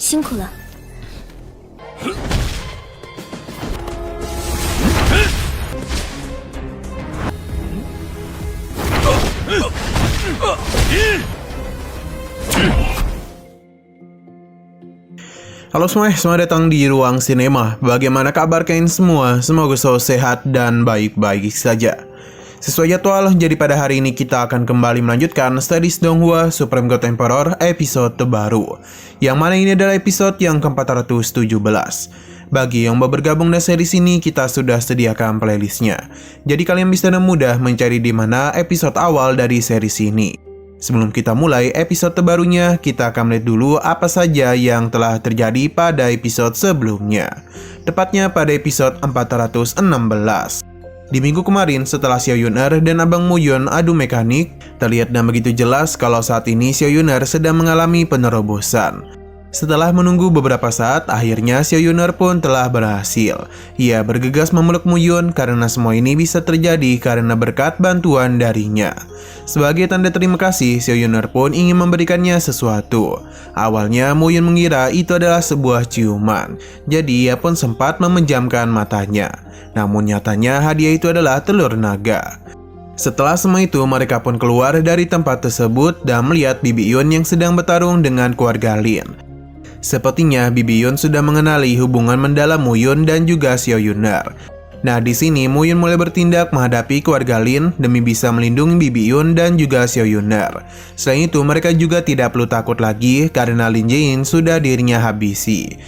辛苦了。Halo semua, selamat datang di Ruang Sinema. Bagaimana kabar kalian semua? Semoga selalu sehat dan baik-baik saja. Sesuai jadwal, jadi pada hari ini kita akan kembali melanjutkan Studies Donghua Supreme God Emperor episode terbaru, yang mana ini adalah episode yang ke-417. Bagi yang baru bergabung di series ini, kita sudah sediakan playlistnya, jadi kalian bisa dengan mudah mencari di mana episode awal dari series ini. Sebelum kita mulai episode terbarunya, kita akan melihat dulu apa saja yang telah terjadi pada episode sebelumnya, tepatnya pada episode 416. Di minggu kemarin, setelah Xiao Yuner dan Abang Muyun adu mekanik, terlihat dan begitu jelas kalau saat ini Xiao Yuner sedang mengalami penerobosan. Setelah menunggu beberapa saat, akhirnya Xiao Yuner pun telah berhasil. Ia bergegas memeluk Muyun karena semua ini bisa terjadi karena berkat bantuan darinya. Sebagai tanda terima kasih, Xiao Yuner pun ingin memberikannya sesuatu. Awalnya Muyun mengira itu adalah sebuah ciuman, jadi ia pun sempat memejamkan matanya. Namun nyatanya hadiah itu adalah telur naga. Setelah semua itu, mereka pun keluar dari tempat tersebut dan melihat Bibi Yun yang sedang bertarung dengan keluarga Lin. Sepertinya Bibi Yun sudah mengenali hubungan mendalam Muyun dan juga Xiao Yuner. Nah, di sini Muyun mulai bertindak menghadapi keluarga Lin demi bisa melindungi Bibi Yun dan juga Xiao Yuner. Selain itu, mereka juga tidak perlu takut lagi karena Lin Jae-in sudah dirinya habisi.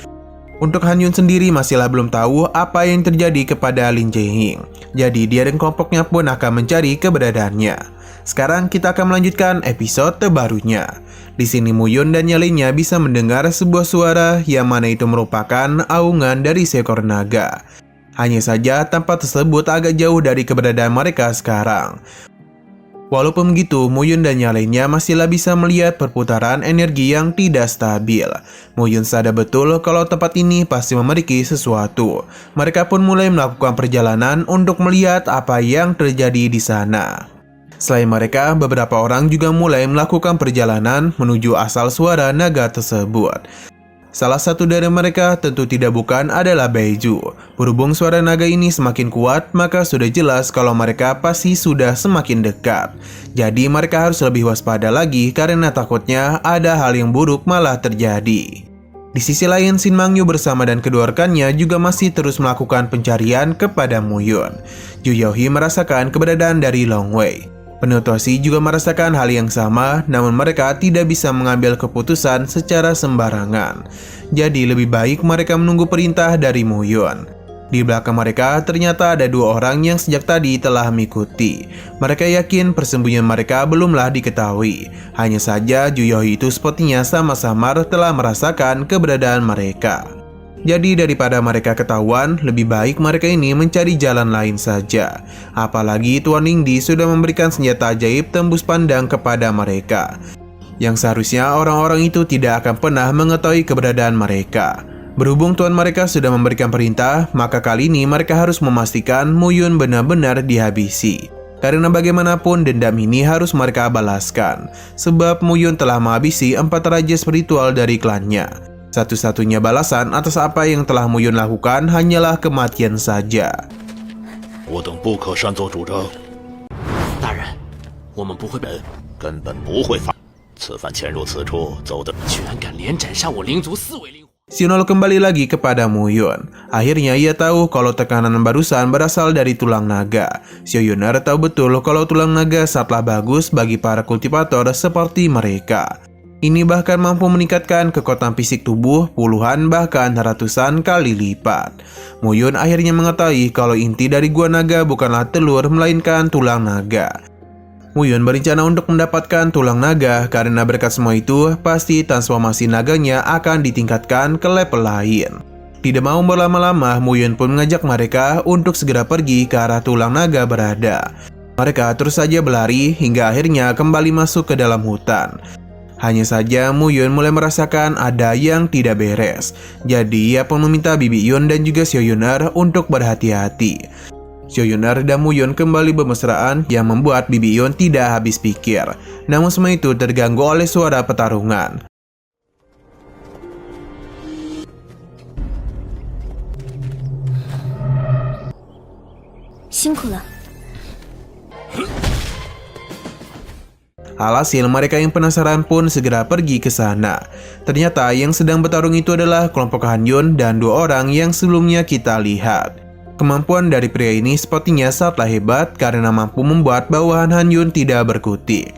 Untuk Han Yun sendiri masihlah belum tahu apa yang terjadi kepada Lin Jae-in. Jadi dia dan kelompoknya pun akan mencari keberadaannya. Sekarang kita akan melanjutkan episode terbarunya. Di sini Muyun dan yang lainnya bisa mendengar sebuah suara yang mana itu merupakan aungan dari seekor naga. Hanya saja tempat tersebut agak jauh dari keberadaan mereka sekarang. Walaupun begitu, Muyun dan yang lainnya masihlah bisa melihat perputaran energi yang tidak stabil. Muyun sadar betul kalau tempat ini pasti memiliki sesuatu. Mereka pun mulai melakukan perjalanan untuk melihat apa yang terjadi di sana. Selain mereka, beberapa orang juga mulai melakukan perjalanan menuju asal suara naga tersebut. Salah satu dari mereka tentu tidak bukan adalah Baiju. Berhubung suara naga ini semakin kuat, maka sudah jelas kalau mereka pasti sudah semakin dekat. Jadi mereka harus lebih waspada lagi karena takutnya ada hal yang buruk malah terjadi. Di sisi lain, Shin Mangyu bersama dan kedua rekannya juga masih terus melakukan pencarian kepada Muyun. Ju Yaohi merasakan keberadaan dari Long Wei. Penutosi juga merasakan hal yang sama, namun mereka tidak bisa mengambil keputusan secara sembarangan. Jadi lebih baik mereka menunggu perintah dari Muyun. Di belakang mereka ternyata ada dua orang yang sejak tadi telah mengikuti. Mereka yakin persembunyian mereka belumlah diketahui. Hanya saja Ju Yaohi itu sepertinya sama-sama telah merasakan keberadaan mereka. Jadi daripada mereka ketahuan, lebih baik mereka ini mencari jalan lain saja. Apalagi Tuan Ningdi sudah memberikan senjata ajaib tembus pandang kepada mereka, yang seharusnya orang-orang itu tidak akan pernah mengetahui keberadaan mereka. Berhubung Tuan mereka sudah memberikan perintah, maka kali ini mereka harus memastikan Muyun benar-benar dihabisi. Karena bagaimanapun dendam ini harus mereka balaskan, sebab Muyun telah menghabisi 4 raja spiritual dari klannya. Satu-satunya balasan atas apa yang telah Muyun lakukan hanyalah kematian saja. 我等不可擅作主张。大人，我们不会根本不会发。此番潜入此处，走的居然敢连斩杀我灵族4位灵魂。 Xinol kembali lagi kepada Muyun. Akhirnya ia tahu kalau tekanan barusan berasal dari tulang naga. Xiao Yuner tahu betul kalau tulang naga sangatlah bagus bagi para kultivator seperti mereka. Ini bahkan mampu meningkatkan kekuatan fisik tubuh puluhan bahkan ratusan kali lipat. Muyun akhirnya mengetahui kalau inti dari gua naga bukanlah telur melainkan tulang naga. Muyun berencana untuk mendapatkan tulang naga karena berkat semua itu pasti transformasi naganya akan ditingkatkan ke level lain. Tidak mau berlama-lama, Muyun pun mengajak mereka untuk segera pergi ke arah tulang naga berada. Mereka terus saja berlari hingga akhirnya kembali masuk ke dalam hutan. Hanya saja Muyun mulai merasakan ada yang tidak beres. Jadi ia pun meminta Bibi Yun dan juga Xiao Yuner untuk berhati-hati. Xiao Yuner dan Muyun kembali bermesraan yang membuat Bibi Yun tidak habis pikir. Namun semua itu terganggu oleh suara pertarungan. 辛苦了。 Alhasil mereka yang penasaran pun segera pergi ke sana. Ternyata yang sedang bertarung itu adalah kelompok Han Yun dan dua orang yang sebelumnya kita lihat. Kemampuan dari pria ini sepertinya sangatlah hebat karena mampu membuat bawahan Han Yun tidak berkutik.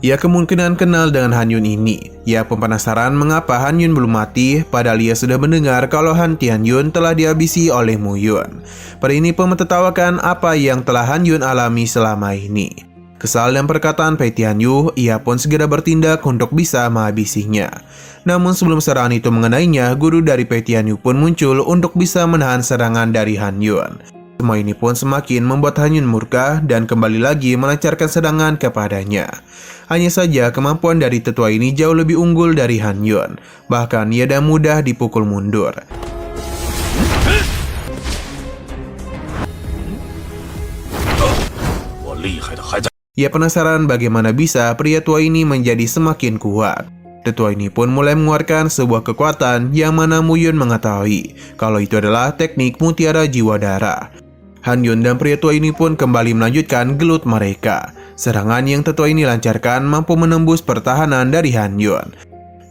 Ia kemungkinan kenal dengan Han Yun ini. Ia pun penasaran mengapa Han Yun belum mati, padahal ia sudah mendengar kalau Han Tianyun telah dihabisi oleh Mu Yun. Pria ini pun mentertawakan apa yang telah Han Yun alami selama ini. Kesal dengan perkataan Pei Tianyu, ia pun segera bertindak untuk bisa menghabisinya. Namun sebelum serangan itu mengenainya, guru dari Pei Tianyu pun muncul untuk bisa menahan serangan dari Han Yun. Semua ini pun semakin membuat Han Yun murka dan kembali lagi melancarkan serangan kepadanya. Hanya saja kemampuan dari tetua ini jauh lebih unggul dari Han Yun. Bahkan ia dah mudah dipukul mundur. Ia penasaran bagaimana bisa pria tua ini menjadi semakin kuat. Tetua ini pun mulai mengeluarkan sebuah kekuatan yang mana Mu Yun mengetahui kalau itu adalah teknik mutiara jiwa darah. Han Yun dan pria tua ini pun kembali melanjutkan gelut mereka. Serangan yang tetua ini lancarkan mampu menembus pertahanan dari Han Yun.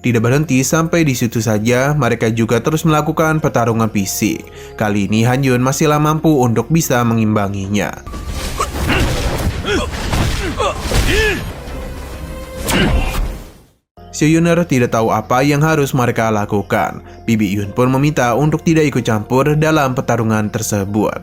Tidak berhenti sampai di situ saja, mereka juga terus melakukan pertarungan fisik. Kali ini Han Yun masihlah mampu untuk bisa mengimbanginya. Xiao Yuner tidak tahu apa yang harus mereka lakukan. Bibi Yun pun meminta untuk tidak ikut campur dalam pertarungan tersebut.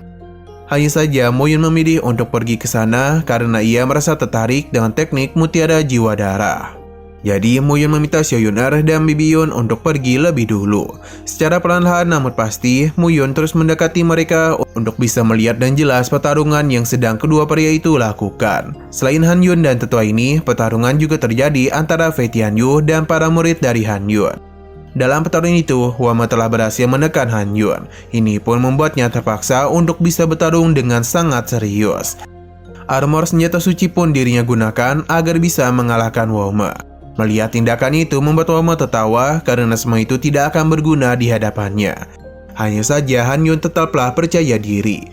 Hanya saja Mu Yun memilih untuk pergi ke sana karena ia merasa tertarik dengan teknik mutiara jiwa darah. Jadi Mu Yun meminta Xiao Yuner dan Bibi Yun untuk pergi lebih dulu. Secara perlahan namun pasti, Mu Yun terus mendekati mereka untuk bisa melihat dan jelas pertarungan yang sedang kedua pria itu lakukan. Selain Han Yun dan tetua ini, pertarungan juga terjadi antara Fei Tianyu dan para murid dari Han Yun. Dalam pertarungan itu, Wama telah berhasil menekan Han Yun. Ini pun membuatnya terpaksa untuk bisa bertarung dengan sangat serius. Armor senjata suci pun dirinya gunakan agar bisa mengalahkan Wama. Melihat tindakan itu membuat Wama tertawa karena semua itu tidak akan berguna di hadapannya. Hanya saja Han Yun tetaplah percaya diri.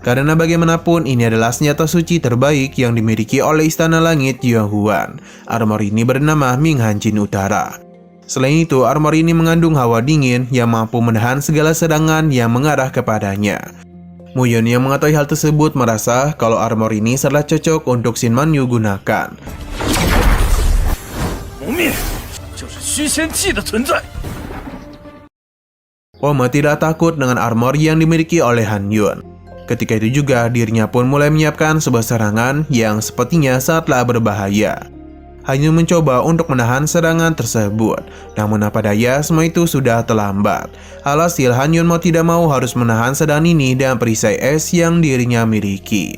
Karena bagaimanapun ini adalah senjata suci terbaik yang dimiliki oleh Istana Langit Yuanhuan. Armor ini bernama Ming Han Jin Utara. Selain itu, armor ini mengandung hawa dingin yang mampu menahan segala serangan yang mengarah kepadanya. Mu Yun yang mengetahui hal tersebut merasa kalau armor ini sangat cocok untuk Shin Man Yu gunakan. Wama tidak takut dengan armor yang dimiliki oleh Han Yun. Ketika itu juga dirinya pun mulai menyiapkan sebuah serangan yang sepertinya sangatlah berbahaya. Han Yun mencoba untuk menahan serangan tersebut, namun apa daya semua itu sudah terlambat. Alhasil Han Yun mau tidak mau harus menahan serangan ini dan perisai es yang dirinya miliki.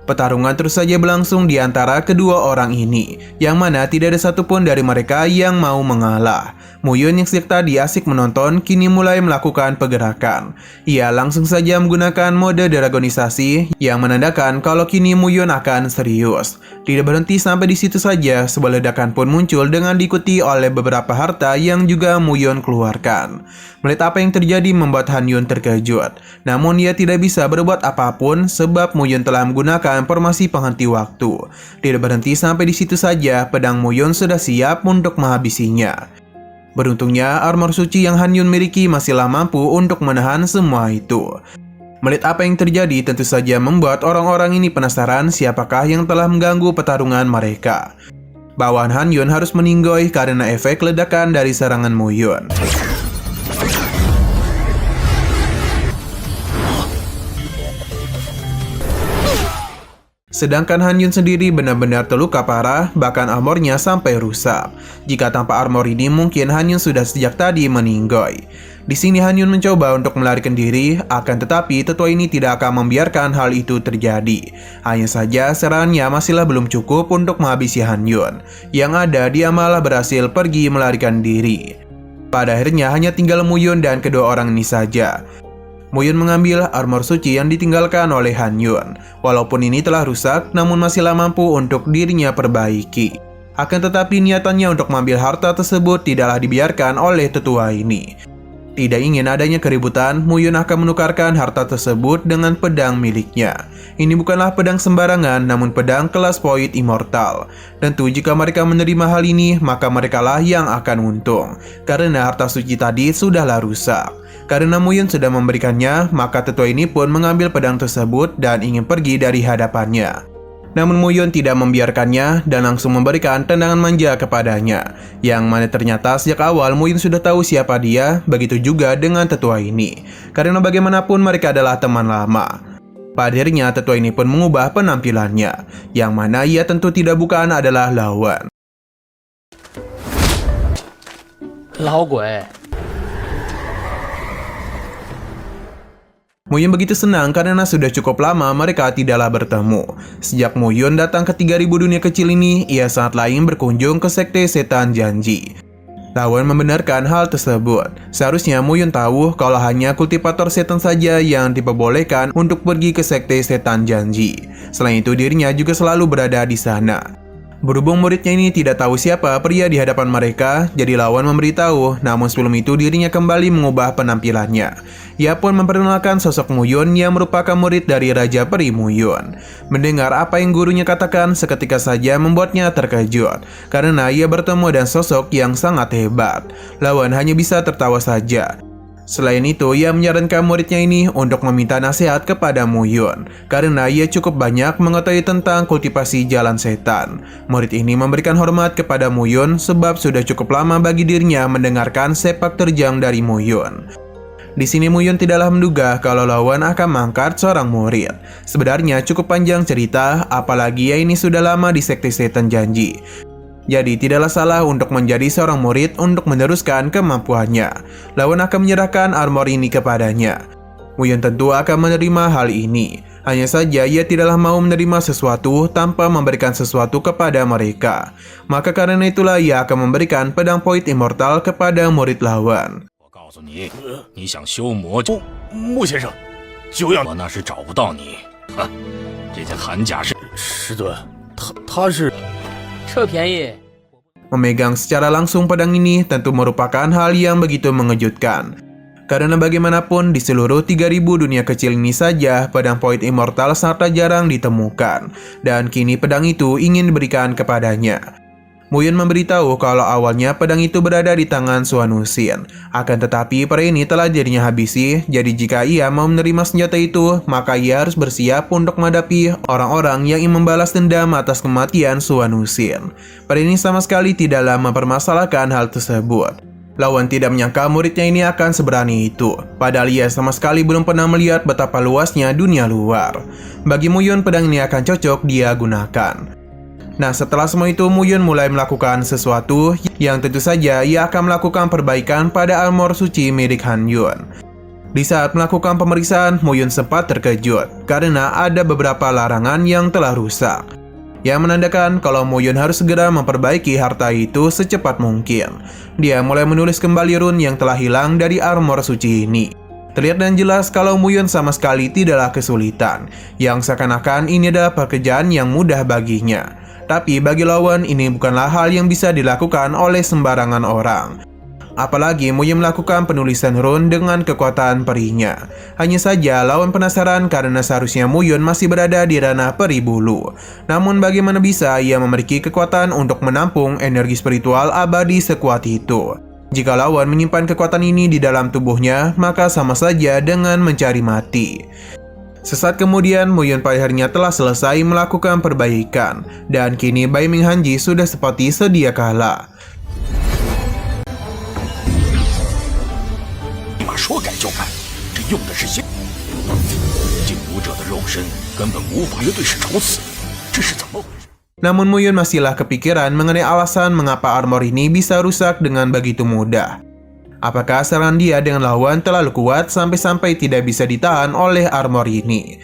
Pertarungan terus saja berlangsung di antara kedua orang ini, yang mana tidak ada satupun dari mereka yang mau mengalah. Mu Yun yang sejak tadi asik menonton, kini mulai melakukan pergerakan. Ia langsung saja menggunakan mode dragonisasi, yang menandakan kalau kini Mu Yun akan serius. Tidak berhenti sampai di situ saja, sebuah ledakan pun muncul dengan diikuti oleh beberapa harta yang juga Mu Yun keluarkan. Melihat apa yang terjadi membuat Han Yun terkejut. Namun ia tidak bisa berbuat apapun sebab Mu Yun telah menggunakan formasi penghenti waktu. Tidak berhenti sampai di situ saja, pedang Mu Yun sudah siap untuk menghabisinya. Beruntungnya, armor suci yang Han Yun miliki masihlah mampu untuk menahan semua itu. Melihat apa yang terjadi tentu saja membuat orang-orang ini penasaran siapakah yang telah mengganggu pertarungan mereka. Bawahan Han Yun harus meninggoy karena efek ledakan dari serangan Mu Yun. Sedangkan Han Yun sendiri benar-benar terluka parah, bahkan armornya sampai rusak. Jika tanpa armor ini mungkin Han Yun sudah sejak tadi meninggoy. Di sini Han Yun mencoba untuk melarikan diri, akan tetapi tetua ini tidak akan membiarkan hal itu terjadi. Hanya saja serangannya masihlah belum cukup untuk menghabisi Han Yun. Yang ada dia malah berhasil pergi melarikan diri. Pada akhirnya hanya tinggal Mu Yun dan kedua orang ini saja. Mu Yun mengambil armor suci yang ditinggalkan oleh Han Yun. Walaupun ini telah rusak, namun masihlah mampu untuk dirinya perbaiki. Akan tetapi niatannya untuk mengambil harta tersebut tidaklah dibiarkan oleh tetua ini. Tidak ingin adanya keributan, Mu Yun akan menukarkan harta tersebut dengan pedang miliknya. Ini bukanlah pedang sembarangan, namun pedang kelas poin immortal. Tentu jika mereka menerima hal ini, maka merekalah yang akan untung. Karena harta suci tadi sudahlah rusak. Karena Mu Yun sudah memberikannya, maka tetua ini pun mengambil pedang tersebut dan ingin pergi dari hadapannya. Namun Mu Yun tidak membiarkannya dan langsung memberikan tendangan manja kepadanya. Yang mana ternyata sejak awal Mu Yun sudah tahu siapa dia, begitu juga dengan tetua ini. Karena bagaimanapun mereka adalah teman lama. Pada akhirnya tetua ini pun mengubah penampilannya, yang mana ia tentu tidak bukan adalah lawan. 老鬼， Mu Yun begitu senang karena sudah cukup lama mereka tidaklah bertemu. Sejak Mu Yun datang ke 3000 dunia kecil ini, ia sangatlah ingin berkunjung ke sekte setan janji. Lawan membenarkan hal tersebut. Seharusnya Mu Yun tahu kalau hanya kultivator setan saja yang diperbolehkan untuk pergi ke sekte setan janji. Selain itu dirinya juga selalu berada di sana. Berhubung muridnya ini tidak tahu siapa pria di hadapan mereka, jadi lawan memberitahu, namun sebelum itu dirinya kembali mengubah penampilannya. Ia pun memperkenalkan sosok Mu Yun yang merupakan murid dari Raja Peri Mu Yun. Mendengar apa yang gurunya katakan seketika saja membuatnya terkejut, karena ia bertemu dengan sosok yang sangat hebat. Lawan hanya bisa tertawa saja. Selain itu, ia menyarankan muridnya ini untuk meminta nasihat kepada Mu Yun, karena ia cukup banyak mengetahui tentang kultivasi jalan setan. Murid ini memberikan hormat kepada Mu Yun sebab sudah cukup lama bagi dirinya mendengarkan sepak terjang dari Mu Yun. Di sini Mu Yun tidaklah menduga kalau lawan akan mengangkat seorang murid. Sebenarnya cukup panjang cerita, apalagi ia ini sudah lama di sekte setan janji. Jadi tidaklah salah untuk menjadi seorang murid untuk meneruskan kemampuannya. Lawan akan menyerahkan armor ini kepadanya. Mu Yun tentu akan menerima hal ini. Hanya saja ia tidaklah mau menerima sesuatu tanpa memberikan sesuatu kepada mereka. Maka karena itulah ia akan memberikan pedang poin immortal kepada murid lawan. 我告诉你，你想修魔就穆先生，就要我那是找不到你。哼，这件寒甲是师尊，他是。 这便宜。 Memegang secara langsung pedang ini tentu merupakan hal yang begitu mengejutkan. Karena bagaimanapun di seluruh 3000 dunia kecil ini saja pedang poin immortal sangatlah jarang ditemukan. Dan kini pedang itu ingin diberikan kepadanya. Mu Yun memberitahu kalau awalnya pedang itu berada di tangan Suanusin. Akan tetapi pera ini telah dirinya habisi, jadi jika ia mau menerima senjata itu, maka ia harus bersiap untuk menghadapi orang-orang yang ingin membalas dendam atas kematian Suanusin. Pera ini sama sekali tidaklah mempermasalahkan hal tersebut. Lawan tidak menyangka muridnya ini akan seberani itu, padahal ia sama sekali belum pernah melihat betapa luasnya dunia luar. Bagi Mu Yun, pedang ini akan cocok dia gunakan. Nah, setelah semua itu, Mu Yun mulai melakukan sesuatu yang tentu saja ia akan melakukan perbaikan pada armor suci milik Han Yun. Di saat melakukan pemeriksaan, Mu Yun sempat terkejut karena ada beberapa larangan yang telah rusak, yang menandakan kalau Mu Yun harus segera memperbaiki harta itu secepat mungkin. Dia mulai menulis kembali rune yang telah hilang dari armor suci ini. Terlihat dan jelas kalau Mu Yun sama sekali tidaklah kesulitan, yang seakan-akan ini adalah pekerjaan yang mudah baginya. Tapi bagi lawan ini bukanlah hal yang bisa dilakukan oleh sembarangan orang. Apalagi Mu Yun melakukan penulisan rune dengan kekuatan perinya. Hanya saja lawan penasaran karena seharusnya Mu Yun masih berada di ranah peri bulu. Namun bagaimana bisa ia memiliki kekuatan untuk menampung energi spiritual abadi sekuat itu? Jika lawan menyimpan kekuatan ini di dalam tubuhnya, maka sama saja dengan mencari mati. Sesaat kemudian, Mu Yun pada harinya telah selesai melakukan perbaikan, dan kini Bai Ming Hanji sudah seperti sedia kala. 立马说改就改，这用的是些禁武者的肉身，根本无法绝对是找死，这是怎么回事？ Namun Mu Yun masihlah kepikiran mengenai alasan mengapa armor ini bisa rusak dengan begitu mudah. Apakah serangan dia dengan lawan terlalu kuat sampai-sampai tidak bisa ditahan oleh armor ini?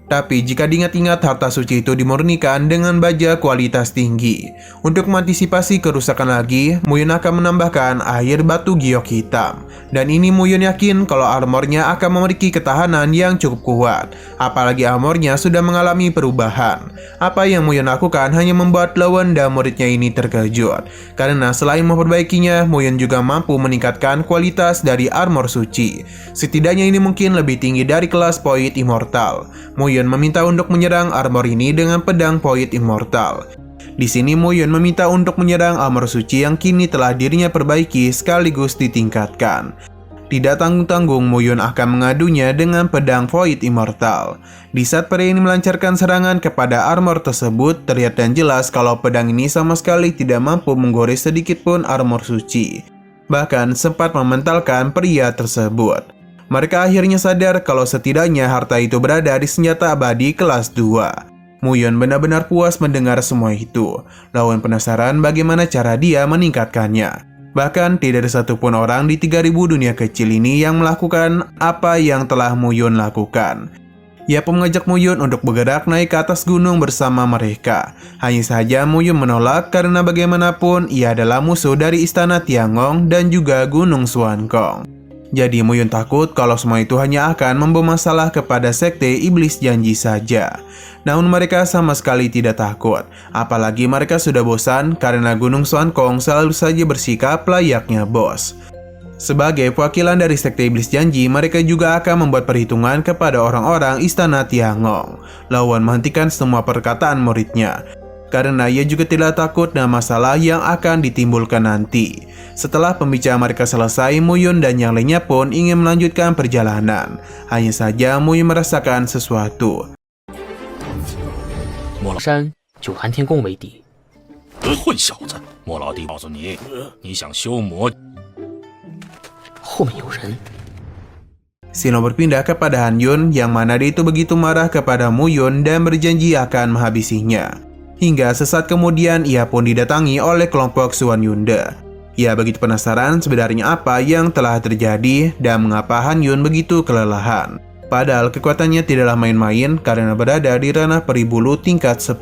Tapi jika diingat-ingat, harta suci itu dimurnikan dengan baja kualitas tinggi. Untuk mengantisipasi kerusakan lagi, Muyun akan menambahkan air batu giok hitam. Dan ini Muyun yakin kalau armornya akan memiliki ketahanan yang cukup kuat. Apalagi armornya sudah mengalami perubahan. Apa yang Muyun lakukan hanya membuat lawan dan muridnya ini terkejut. Karena selain memperbaikinya, Muyun juga mampu meningkatkan kualitas dari armor suci. Setidaknya ini mungkin lebih tinggi dari kelas Poit Immortal. Muyun meminta untuk menyerang armor ini dengan pedang Poit Immortal. Di sini Muyun meminta untuk menyerang armor suci yang kini telah dirinya perbaiki sekaligus ditingkatkan. Tidak tanggung-tanggung Muyun akan mengadunya dengan pedang Poit Immortal. Di saat pria ini melancarkan serangan kepada armor tersebut, terlihat dan jelas kalau pedang ini sama sekali tidak mampu menggores sedikit pun armor suci. Bahkan sempat mementalkan pria tersebut. Mereka akhirnya sadar kalau setidaknya harta itu berada di senjata abadi kelas 2. Muyun benar-benar puas mendengar semua itu. Lawan penasaran bagaimana cara dia meningkatkannya. Bahkan tidak ada satupun orang di 3000 dunia kecil ini yang melakukan apa yang telah Muyun lakukan. Ia pun mengajak Muyun untuk bergerak naik ke atas gunung bersama mereka. Hanya saja Muyun menolak karena bagaimanapun ia adalah musuh dari istana Tiangong dan juga gunung Xuankong. Jadi Muyun takut kalau semua itu hanya akan membawa masalah kepada sekte iblis janji saja. Namun mereka sama sekali tidak takut. Apalagi mereka sudah bosan karena gunung Xuankong selalu saja bersikap layaknya bos. Sebagai perwakilan dari sekte iblis janji, mereka juga akan membuat perhitungan kepada orang-orang istana Tiangong. Lawan menghentikan semua perkataan muridnya. Karena ia juga tidak takut dengan masalah yang akan ditimbulkan nanti. Setelah pembicaraan mereka selesai, Muyun dan yang lainnya pun ingin melanjutkan perjalanan. Hanya saja Muyun merasakan sesuatu. 山就寒天宫为底。混小子，莫老弟告诉你，你想修魔，后面有人。 Sino berpindah kepada Han Yun yang mana dia itu begitu marah kepada Muyun dan berjanji akan menghabisinya. Hingga sesaat kemudian ia pun didatangi oleh kelompok Xuan Yunde. Ia begitu penasaran sebenarnya apa yang telah terjadi dan mengapa Han Yun begitu kelelahan. Padahal kekuatannya tidaklah main-main karena berada di ranah peribulu tingkat 10.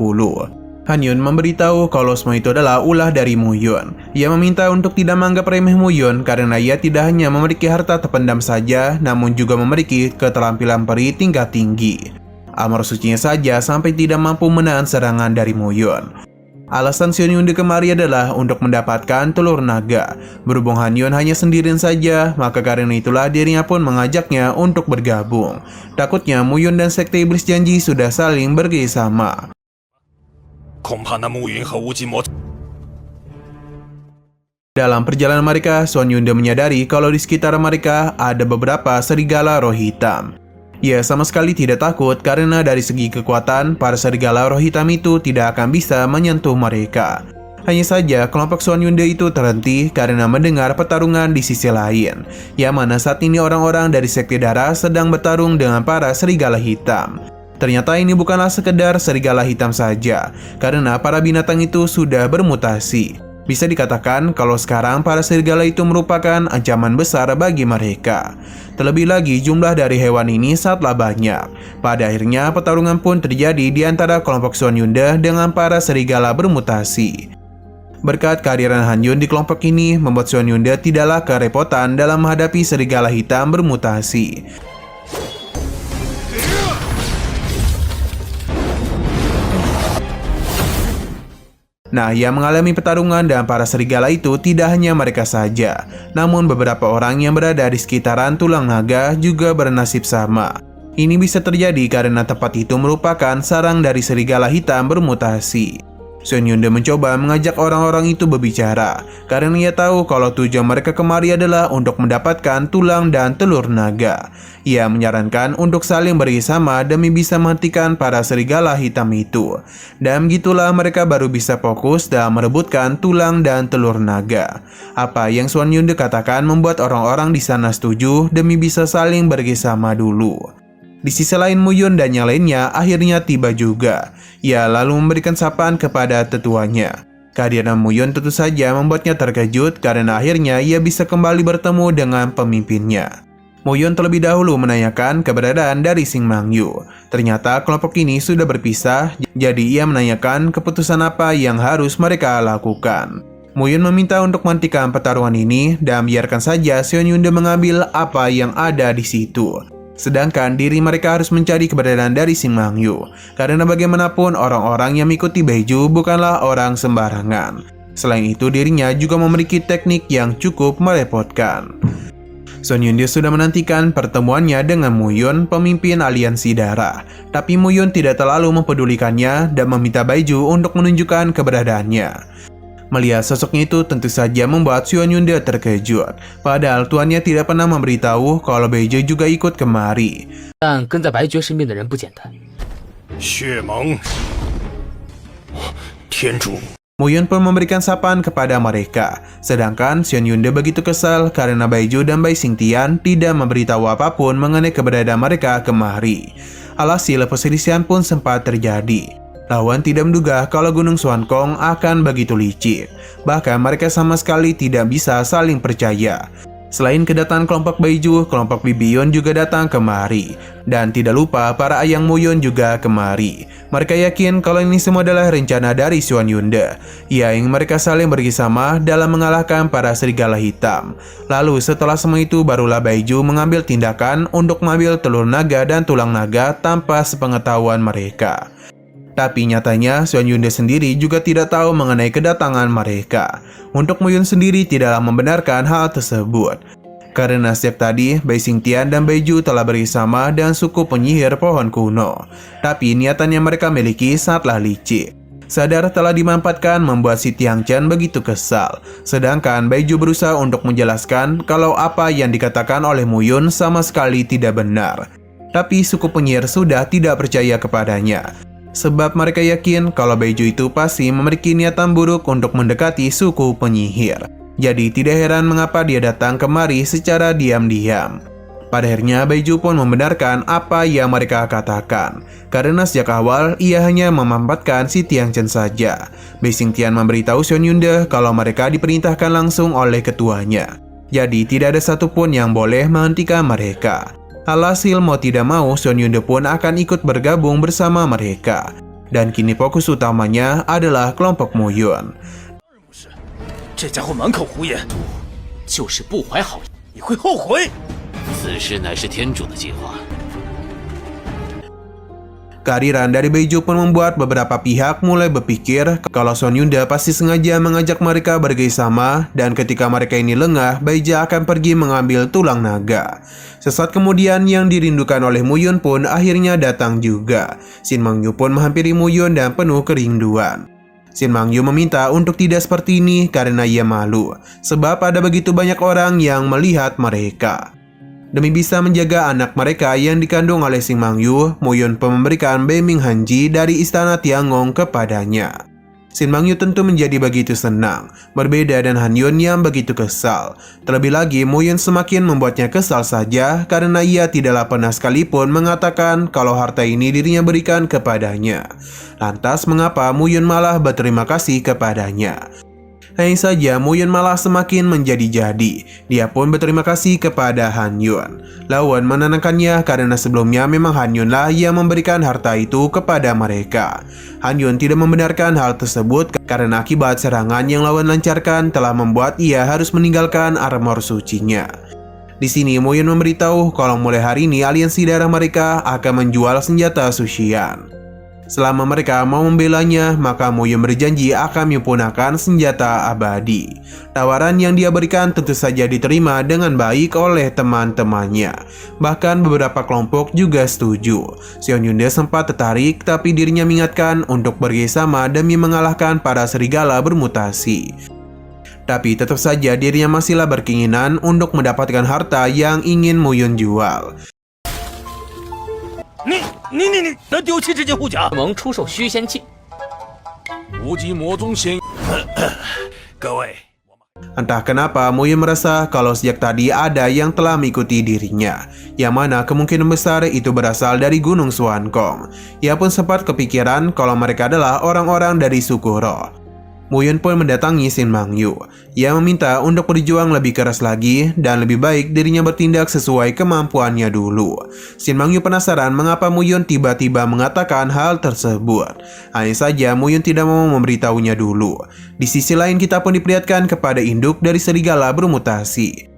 Han Yun memberitahu kalau semua itu adalah ulah dari Muyun. Ia meminta untuk tidak menganggap remeh Muyun karena ia tidak hanya memiliki harta terpendam saja, namun juga memiliki keterampilan peri tingkat tinggi. Armor sucinya saja sampai tidak mampu menahan serangan dari Muyun. Alasan Xion Yunde kemari adalah untuk mendapatkan telur naga. Berhubung Han Yun hanya sendirian saja, maka karena itulah dirinya pun mengajaknya untuk bergabung. Takutnya Muyun dan sekte iblis janji sudah saling bekerjasama. 恐怕那暮云和无极魔 Dalam perjalanan mereka, Xuan Yunde menyadari kalau di sekitar mereka ada beberapa serigala roh hitam. Ia sama sekali tidak takut karena dari segi kekuatan, para serigala roh hitam itu tidak akan bisa menyentuh mereka. Hanya saja kelompok Xuan Yunde itu terhenti karena mendengar pertarungan di sisi lain, yang mana saat ini orang-orang dari sekte darah sedang bertarung dengan para serigala hitam. Ternyata ini bukanlah sekedar serigala hitam saja, karena para binatang itu sudah bermutasi. Bisa dikatakan kalau sekarang para serigala itu merupakan ancaman besar bagi mereka. Terlebih lagi jumlah dari hewan ini sangatlah banyak. Pada akhirnya pertarungan pun terjadi di antara kelompok Xuan Yunde dengan para serigala bermutasi. Berkat kehadiran Han Yun di kelompok ini membuat Xuan Yunde tidaklah kerepotan dalam menghadapi serigala hitam bermutasi. Nah, yang mengalami pertarungan dengan para serigala itu tidak hanya mereka saja, namun beberapa orang yang berada di sekitaran tulang naga juga bernasib sama. Ini bisa terjadi karena tempat itu merupakan sarang dari serigala hitam bermutasi. Xuan Yunde mencoba mengajak orang-orang itu berbicara, karena ia tahu kalau tujuan mereka kemari adalah untuk mendapatkan tulang dan telur naga. Ia menyarankan untuk saling bekerjasama demi bisa menghentikan para serigala hitam itu. Dan begitulah mereka baru bisa fokus dalam merebutkan tulang dan telur naga. Apa yang Xuan Yunde katakan membuat orang-orang di sana setuju demi bisa saling bekerjasama dulu. Di sisi lain Muyun dan yang lainnya akhirnya tiba juga. Ia lalu memberikan sapaan kepada tetuanya. Kehadiran Muyun tentu saja membuatnya terkejut karena akhirnya ia bisa kembali bertemu dengan pemimpinnya. Mo Yun terlebih dahulu menanyakan keberadaan dari Shin Mang-yu. Ternyata kelompok ini sudah berpisah, jadi ia menanyakan keputusan apa yang harus mereka lakukan. Mo Yun meminta untuk menghentikan pertarungan ini dan biarkan saja Seon Yunde mengambil apa yang ada di situ. Sedangkan diri mereka harus mencari keberadaan dari Shin Mang-yu, karena bagaimanapun orang-orang yang mengikuti Baiju bukanlah orang sembarangan. Selain itu, dirinya juga memiliki teknik yang cukup merepotkan. Seon Yunde sudah menantikan pertemuannya dengan Mo Yun, pemimpin aliansi darah. Tapi Mo Yun tidak terlalu mempedulikannya dan meminta Baiju untuk menunjukkan keberadaannya. Melihat sosoknya itu tentu saja membuat Seon Yunde terkejut. Padahal tuannya tidak pernah memberitahu kalau Baiju juga ikut kemari. 但跟在白爵身边的人不简单。血盟，天主。 Mo Yun pun memberikan sapaan kepada mereka. Sedangkan Seon Yunde begitu kesal karena Baiju dan Bai Xingtian tidak memberitahu apapun mengenai keberadaan mereka kemari. Alhasil perselisihan pun sempat terjadi. Lawan tidak menduga kalau Gunung Swankong akan begitu licik. Bahkan mereka sama sekali tidak bisa saling percaya. Selain kedatangan kelompok Baiju, kelompok Bibion juga datang kemari. Dan tidak lupa para ayang Mo Yun juga kemari. Mereka yakin kalau ini semua adalah rencana dari Seon Yunde. Ia ingin mereka saling bekerjasama dalam mengalahkan para serigala hitam. Lalu setelah semua itu barulah Baiju mengambil tindakan untuk mengambil telur naga dan tulang naga tanpa sepengetahuan mereka. Tapi nyatanya Seon Yunde sendiri juga tidak tahu mengenai kedatangan mereka. Untuk Mo Yun sendiri tidaklah membenarkan hal tersebut. Karena sejak tadi Bai Xingtian dan Baiju telah bersama dengan suku penyihir pohon kuno. Tapi niatan yang mereka miliki sangatlah licik. Sadar telah dimanfaatkan membuat si Tiang Chen begitu kesal. Sedangkan Baiju berusaha untuk menjelaskan kalau apa yang dikatakan oleh Mo Yun sama sekali tidak benar. Tapi suku penyihir sudah tidak percaya kepadanya. Sebab mereka yakin kalau Baiju itu pasti memiliki niatan buruk untuk mendekati suku penyihir. Jadi tidak heran mengapa dia datang kemari secara diam-diam. Pada akhirnya Baiju pun membenarkan apa yang mereka katakan. Karena sejak awal ia hanya memanfaatkan si Tiang Chen saja. Bai Xingtian memberitahu Seon Yunde kalau mereka diperintahkan langsung oleh ketuanya. Jadi tidak ada satupun yang boleh menghentikan mereka. Alhasil mau tidak mau Seon Yunde pun akan ikut bergabung bersama mereka. Dan kini fokus utamanya adalah kelompok Mo Yun. 这家伙满口胡言，就是不怀好意，你会后悔。此事乃是天主的计划。 Kehadiran dari Baiju pun membuat beberapa pihak mulai berpikir kalau Seon Yunde pasti sengaja mengajak mereka bekerjasama dan ketika mereka ini lengah, Baiju akan pergi mengambil tulang naga. Sesaat kemudian yang dirindukan oleh Mo Yun pun akhirnya datang juga. Shin Mang-yu pun menghampiri Mo Yun dan penuh kerinduan. Shin Mang-yu meminta untuk tidak seperti ini karena ia malu, sebab ada begitu banyak orang yang melihat mereka. Demi bisa menjaga anak mereka yang dikandung oleh Shin Mang-yu, Mo Yun pun memberikan Bei Ming Hanji dari istana Tiangong kepadanya. Shin Mang-yu tentu menjadi begitu senang, berbeda dengan Han Yun yang begitu kesal. Terlebih lagi, Mo Yun semakin membuatnya kesal saja karena ia tidaklah pernah sekalipun mengatakan kalau harta ini dirinya berikan kepadanya. Lantas mengapa Mo Yun malah berterima kasih kepadanya? Hanya saja Mo Yun malah semakin menjadi-jadi. Dia pun berterima kasih kepada Han Yun. Lawan menenangkannya karena sebelumnya memang Han Yun lah yang memberikan harta itu kepada mereka. Han Yun tidak membenarkan hal tersebut karena akibat serangan yang lawan lancarkan telah membuat ia harus meninggalkan armor sucinya. Di sini Mo Yun memberitahu kalau mulai hari ini aliansi darah mereka akan menjual senjata Suxian. Selama mereka mau membelanya, maka Mo Yun berjanji akan menyempurnakan senjata abadi. Tawaran yang dia berikan tentu saja diterima dengan baik oleh teman-temannya. Bahkan beberapa kelompok juga setuju. Seon Yunde sempat tertarik, tapi dirinya mengingatkan untuk bekerjasama demi mengalahkan para serigala bermutasi. Tapi tetap saja dirinya masihlah berkeinginan untuk mendapatkan harta yang ingin Mo Yun jual. 你能丢弃这件护甲？盟出售虚仙器，无极魔宗仙。各位， Entah kenapa Mo Yun merasa kalau sejak tadi ada yang telah mengikuti dirinya, yang mana kemungkinan besar itu berasal dari Gunung Swankong. Ia pun sempat kepikiran kalau mereka adalah orang-orang dari suku Roh. Muyun pun mendatangi Shin Mangyu. Ia meminta untuk berjuang lebih keras lagi dan lebih baik dirinya bertindak sesuai kemampuannya dulu. Shin Mangyu penasaran mengapa Muyun tiba-tiba mengatakan hal tersebut. Hanya saja Muyun tidak mau memberitahunya dulu. Di sisi lain kita pun diperlihatkan kepada induk dari serigala bermutasi.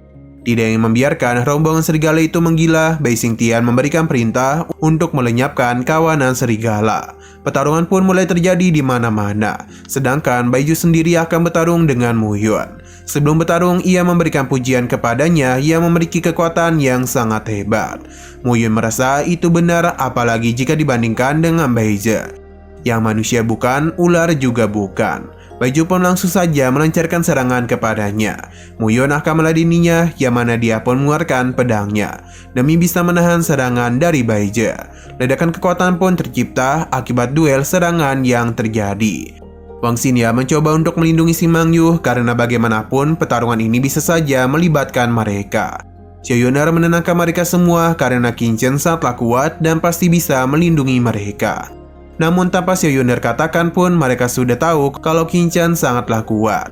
Tidak ingin membiarkan rombongan serigala itu menggila, Bai Xingtian memberikan perintah untuk melenyapkan kawanan serigala. Pertarungan pun mulai terjadi di mana-mana, sedangkan Baiju sendiri akan bertarung dengan Muyun. Sebelum bertarung, ia memberikan pujian kepadanya yang memiliki kekuatan yang sangat hebat. Muyun merasa itu benar, apalagi jika dibandingkan dengan Baiju. Yang manusia bukan, ular juga bukan. Baiju pun langsung saja melancarkan serangan kepadanya. Muyun akan meladeninya, yang mana dia pun mengeluarkan pedangnya demi bisa menahan serangan dari Baiju. Ledakan kekuatan pun tercipta akibat duel serangan yang terjadi. Wang Xingya mencoba untuk melindungi Shin Mangyu karena bagaimanapun pertarungan ini bisa saja melibatkan mereka. Xiao Yunar menenangkan mereka semua karena Qin Chen sangatlah kuat dan pasti bisa melindungi mereka. Namun tanpa Xiao Yunar katakan pun mereka sudah tahu kalau Qin Chen sangatlah kuat.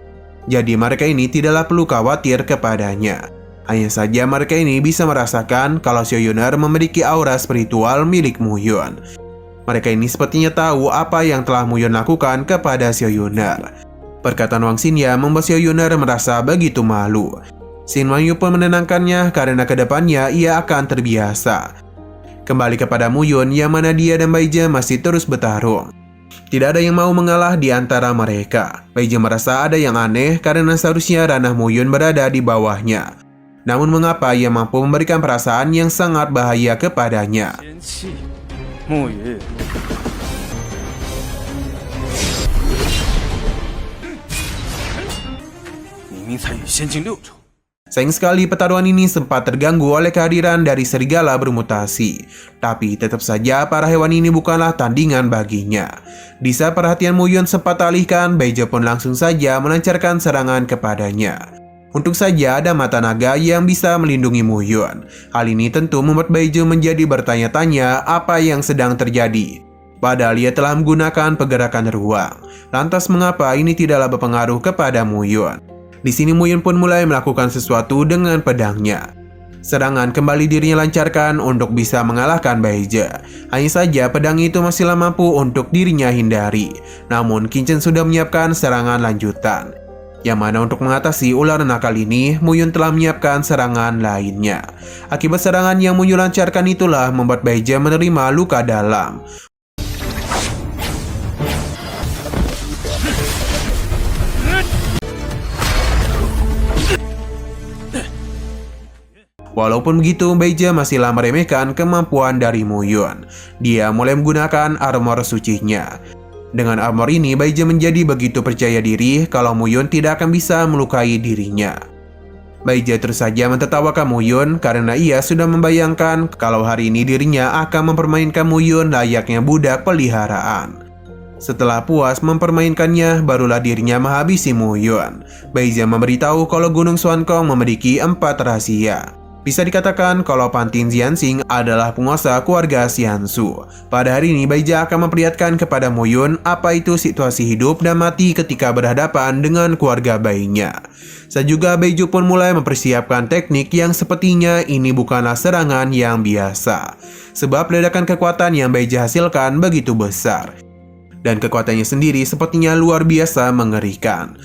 Jadi mereka ini tidaklah perlu khawatir kepadanya. Hanya saja mereka ini bisa merasakan kalau Xiao Yunar memiliki aura spiritual milik Muyun. Mereka ini sepertinya tahu apa yang telah Muyun lakukan kepada Xiao Yunar. Perkataan Wang Xingya membuat Xiao Yunar merasa begitu malu. Shin Mangyu pun menenangkannya karena kedepannya ia akan terbiasa. Kembali kepada Muyun yang mana dia dan Baiju masih terus bertarung. Tidak ada yang mau mengalah di antara mereka. Baiju merasa ada yang aneh karena seharusnya ranah Muyun berada di bawahnya. Namun mengapa ia mampu memberikan perasaan yang sangat bahaya kepadanya? Sayang sekali pertarungan ini sempat terganggu oleh kehadiran dari serigala bermutasi. Tapi tetap saja para hewan ini bukanlah tandingan baginya. Di saat perhatian Muyun sempat alihkan, Baiju pun langsung saja melancarkan serangan kepadanya. Untung saja ada mata naga yang bisa melindungi Muyun. Hal ini tentu membuat Baiju menjadi bertanya-tanya apa yang sedang terjadi. Padahal ia telah menggunakan pergerakan ruang. Lantas mengapa ini tidaklah berpengaruh kepada Muyun? Di sini Muyun pun mulai melakukan sesuatu dengan pedangnya. Serangan kembali dirinya lancarkan untuk bisa mengalahkan Baiju. Hanya saja pedang itu masihlah mampu untuk dirinya hindari. Namun Qin Chen sudah menyiapkan serangan lanjutan. Yang mana untuk mengatasi ular nakal ini, Muyun telah menyiapkan serangan lainnya. Akibat serangan yang Muyun lancarkan itulah membuat Baiju menerima luka dalam. Walaupun begitu, Baiju masihlah meremehkan kemampuan dari Muyun. Dia mulai menggunakan armor sucinya. Dengan armor ini, Baiju menjadi begitu percaya diri kalau Muyun tidak akan bisa melukai dirinya. Baiju terus saja mentertawakan Muyun karena ia sudah membayangkan kalau hari ini dirinya akan mempermainkan Muyun layaknya budak peliharaan. Setelah puas mempermainkannya, barulah dirinya menghabisi Muyun. Baiju memberitahu kalau Gunung Xuankong memiliki 4 rahasia. Bisa dikatakan kalau Pantin Xianxing adalah penguasa keluarga Xiansu. Pada hari ini, Baiju akan memperlihatkan kepada Muyun apa itu situasi hidup dan mati ketika berhadapan dengan keluarga bayinya. Saat juga Baiju pun mulai mempersiapkan teknik yang sepertinya ini bukanlah serangan yang biasa. Sebab ledakan kekuatan yang Baiju hasilkan begitu besar. Dan kekuatannya sendiri sepertinya luar biasa mengerikan.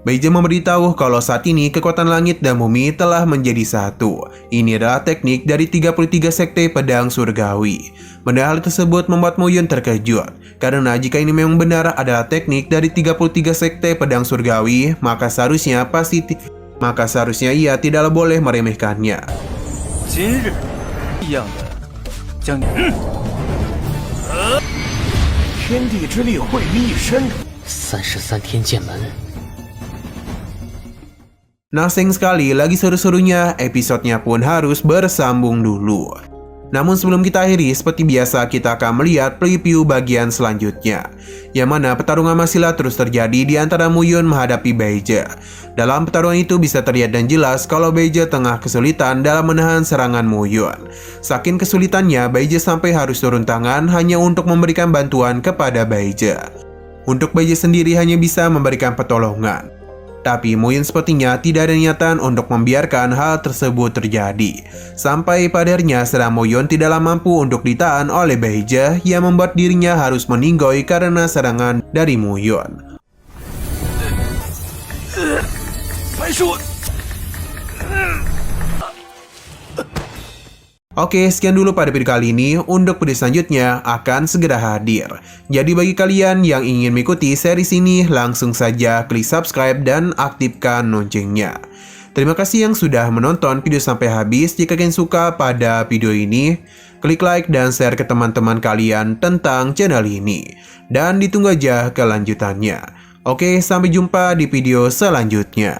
Baiju memberitahu kalau saat ini kekuatan langit dan bumi telah menjadi satu. Ini adalah teknik dari 33 sekte pedang surgawi. Benda hal tersebut membuat Muyun terkejut. Karena jika ini memang benar adalah teknik dari 33 sekte pedang surgawi, maka seharusnya ia tidaklah boleh meremehkannya. 33天剑门。 Nah, sayang sekali lagi seru-serunya, episodenya pun harus bersambung dulu. Namun sebelum kita akhiri, seperti biasa kita akan melihat preview bagian selanjutnya. Yang mana pertarungan masihlah terus terjadi di antara Muyun menghadapi Baiju. Dalam pertarungan itu bisa terlihat dan jelas kalau Baiju tengah kesulitan dalam menahan serangan Muyun. Saking kesulitannya, Baiju sampai harus turun tangan hanya untuk memberikan bantuan kepada Baiju. untuk Beije sendiri hanya bisa memberikan pertolongan. Tapi Muyun sepertinya tidak ada niatan untuk membiarkan hal tersebut terjadi. Sampai pada akhirnya serangan Muyun tidaklah mampu untuk ditahan oleh Beije yang membuat dirinya harus meninggoy karena serangan dari Muyun. Oke, sekian dulu pada video kali ini. Untuk video selanjutnya akan segera hadir. Jadi bagi kalian yang ingin mengikuti series ini, langsung saja klik subscribe dan aktifkan loncengnya. Terima kasih yang sudah menonton video sampai habis. Jika kalian suka pada video ini, klik like dan share ke teman-teman kalian tentang channel ini. Dan ditunggu aja kelanjutannya. Oke, sampai jumpa di video selanjutnya.